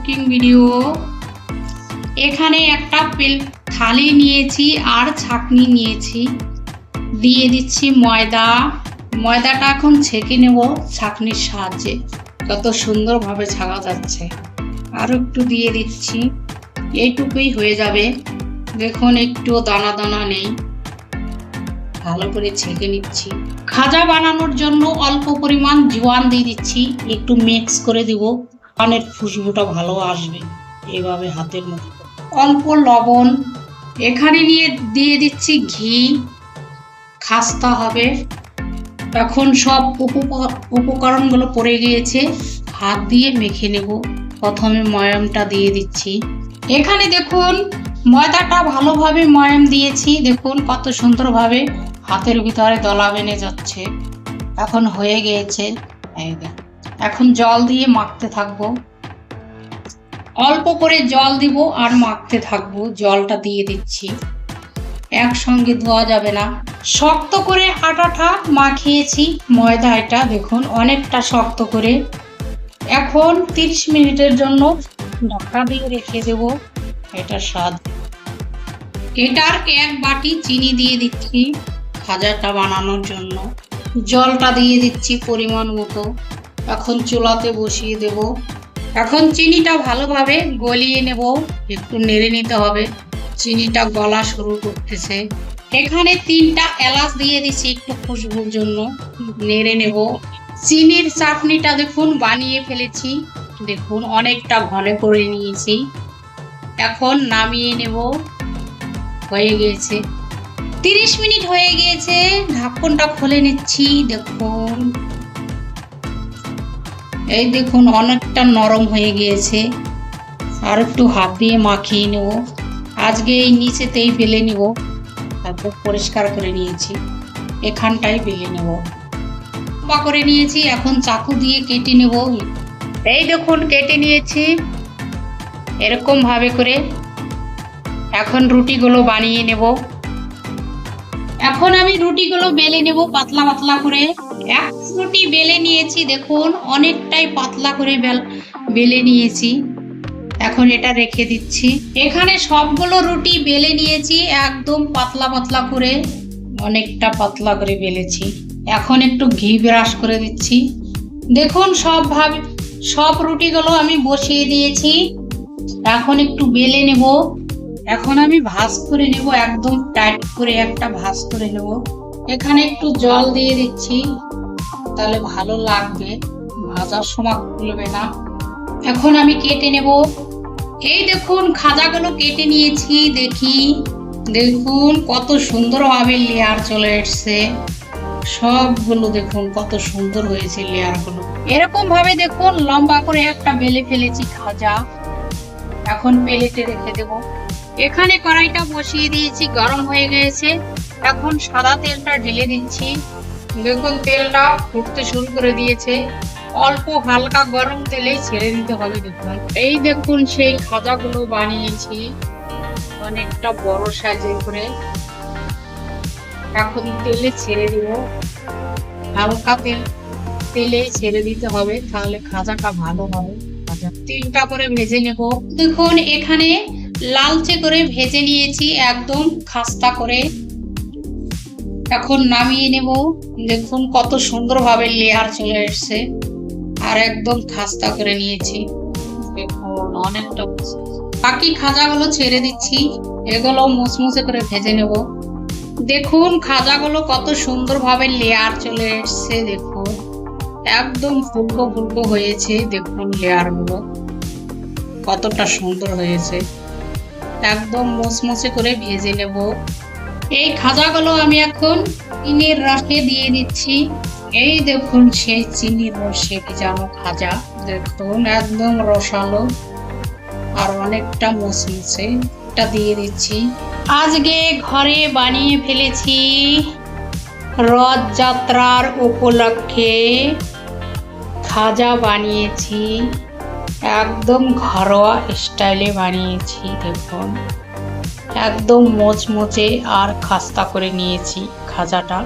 Cooking video. এখানে একটা থালি নিয়েছি আর ছাঁকনি নিয়েছি, দিয়ে দিচ্ছি ময়দা। ময়দাটা এখন ছেঁকে নেব ছাঁকনির সাহায্যে, কত সুন্দরভাবে ছাঁকা যাচ্ছে। আর একটু দিয়ে দিচ্ছি, এইটুকুই হয়ে যাবে। দেখুন একটু দানা দানা নেই, ভালো করে ছেঁকে নিচ্ছি। খাজা বানানোর জন্য অল্প পরিমাণ জোয়ান দিয়ে দিচ্ছি, একটু মিক্স করে দিব, পানের খুশবুটা ভালো আসবে। এভাবে হাতের মতো অল্প লবণ, এখানে দিয়ে দিচ্ছি ঘি, খাস্তা হবে। এখন সব উপকরণগুলো পড়ে গিয়েছে, হাত দিয়ে মেখে নেব। প্রথমে ময়ামটা দিয়ে দিচ্ছি। এখানে দেখুন ময়দাটা ভালোভাবে ময়াম দিয়েছি, দেখুন কত সুন্দরভাবে হাতের ভিতরে দলা বেঁধে যাচ্ছে। এখন হয়ে গিয়েছে। এখন জল দিয়ে মাখতে থাকবো, অল্প করে জল দিব আর মাখতে থাকবো। জলটা দিয়ে দিচ্ছি, একসঙ্গে ধোয়া যাবে না। শক্ত করে আটাটা মাখিয়েছি ময়দা, এটা দেখুন অনেকটা শক্ত করে। এখন 30 মিনিটের জন্য ঢাকা দিয়ে রেখে দেব। এটা স্বাদ। এটার 1 বাটি চিনি দিয়ে দিচ্ছি খাজাটা বানানোর জন্য। জলটা দিয়ে দিচ্ছি পরিমাণ মতো। এখন চুলাতে বসিয়ে দেব। এখন চিনিটা ভালোভাবে গলিয়ে নেব, একটু নেড়ে নিতে হবে। চিনিটা গলা শুরু করতেছে। এখানে 3টা এলাচ দিয়ে দিচ্ছি একটু খুশবুর জন্য, নেড়ে নেব। চিনির চাটনিটা দেখুন বানিয়ে ফেলেছি, দেখুন অনেকটা ঘন করে নিয়েছি। এখন নামিয়ে নেব। হয়ে গিয়েছে, 30 মিনিট হয়ে গিয়েছে। ঢাকনটা খুলে নিচ্ছি, দেখুন এই দেখুন অনেকটা নরম হয়ে গিয়েছে। আর একটু হাত দিয়ে মাখিয়ে নেব। আজকে এই নিচেতেই বেলে নেব, তারপর পরিষ্কার করে নিয়েছি, এখানটাই বেলে নেব। লম্বা করে নিয়েছি, এখন চাকু দিয়ে কেটে নেব। এই দেখুন কেটে নিয়েছি এরকম ভাবে করে। এখন রুটিগুলো বানিয়ে নেব। এখন আমি রুটিগুলো বেলে নেব পাতলা পাতলা করে। এক রুটি বেলে নিয়েছি, দেখুন অনেকটাই পাতলা করে বেলে নিয়েছি। এখন এটা রেখে দিচ্ছি। এখানে সবগুলো রুটি বেলে নিয়েছি একদম পাতলা পাতলা করে, অনেকটা পাতলা করে বেলেছি। এখন একটু ঘি ব্রাশ করে দিচ্ছি। দেখুন সব রুটিগুলো আমি বসিয়ে দিয়েছি। এখন একটু বেলে নেব। এখন আমি ভাঁজ করে নেব, একদম টাইট করে একটা ভাঁজ করে নেব। এখানে একটু জল দিয়ে দিচ্ছি, তাহলে ভালো লাগবে, ভাজার সময় খুলবে না। এখন আমি কেটে নেব। এই দেখুন খাজাগুলো কেটে নিয়েছি, দেখুন কত সুন্দরভাবে লেয়ার চলে এসছে। সবগুলো দেখুন কত সুন্দর হয়েছে লেয়ারগুলো। এরকম ভাবে দেখুন লম্বা করে একটা বেলে ফেলেছি খাজা। এখন প্লেটে রেখে দেব। এখানে কড়াইটা বসিয়ে দিয়েছি, গরম হয়ে গেছে। এখন সাদা তেলটা ঢেলে দিচ্ছি। দেখুন তেলটা ফুটতে শুরু করে দিয়েছে। অল্প হালকা গরম তেলেই ছেড়ে দিতে হবে। দেখুন এই দেখুন সেই খাজাগুলো বানিয়েছি অনেকটা বড় সাইজে করে। এখন তেলে ছেড়ে দিব, হালকা তেলে ছেড়ে দিতে হবে, তাহলে খাজাটা ভালো হবে। 3টা করে ভেজে নেব। দেখুন এখানে লালচে করে ভেজে নিয়েছি একদম খাস্তা করে। এখন নামিয়ে নেব। দেখুন কত সুন্দরভাবে লেয়ার চলে এসছে আর একদম খাস্তা করে নিয়েছি। দেখুন অনেকটা। বাকি খাজাগুলো ছেড়ে দিচ্ছি, এগুলো মুচমুচে করে ভেজে নেব। দেখুন খাজাগুলো কত সুন্দরভাবে লেয়ার চলে এসছে। দেখুন একদম ফুলকো ফুলকো হয়েছে। দেখুন লেয়ারগুলো কতটা সুন্দর হয়েছে, একদম মুচমুচে করে ভেজে নেব। এই খাজাগুলো আমি এখন চিনির রসে দিয়ে দিচ্ছি। এই দেখুন সেই চিনির রসে ভিজানো খাজা, দেখুন একদম রসালো আর অনেকটা মুচমুচে। এটা দিয়ে দিচ্ছি। আজকে ঘরে বানিয়ে ফেলেছি রথযাত্রার উপলক্ষে খাজা বানিয়েছি, একদম ঘরোয়া স্টাইলে বানিয়েছি। দেখুন একদম মোচমোচে আর খাস্তা করে নিয়েছি খাজাটা।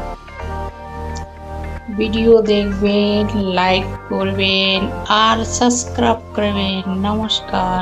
ভিডিও দেখবেন, লাইক করবেন আর সাবস্ক্রাইব করবেন। নমস্কার।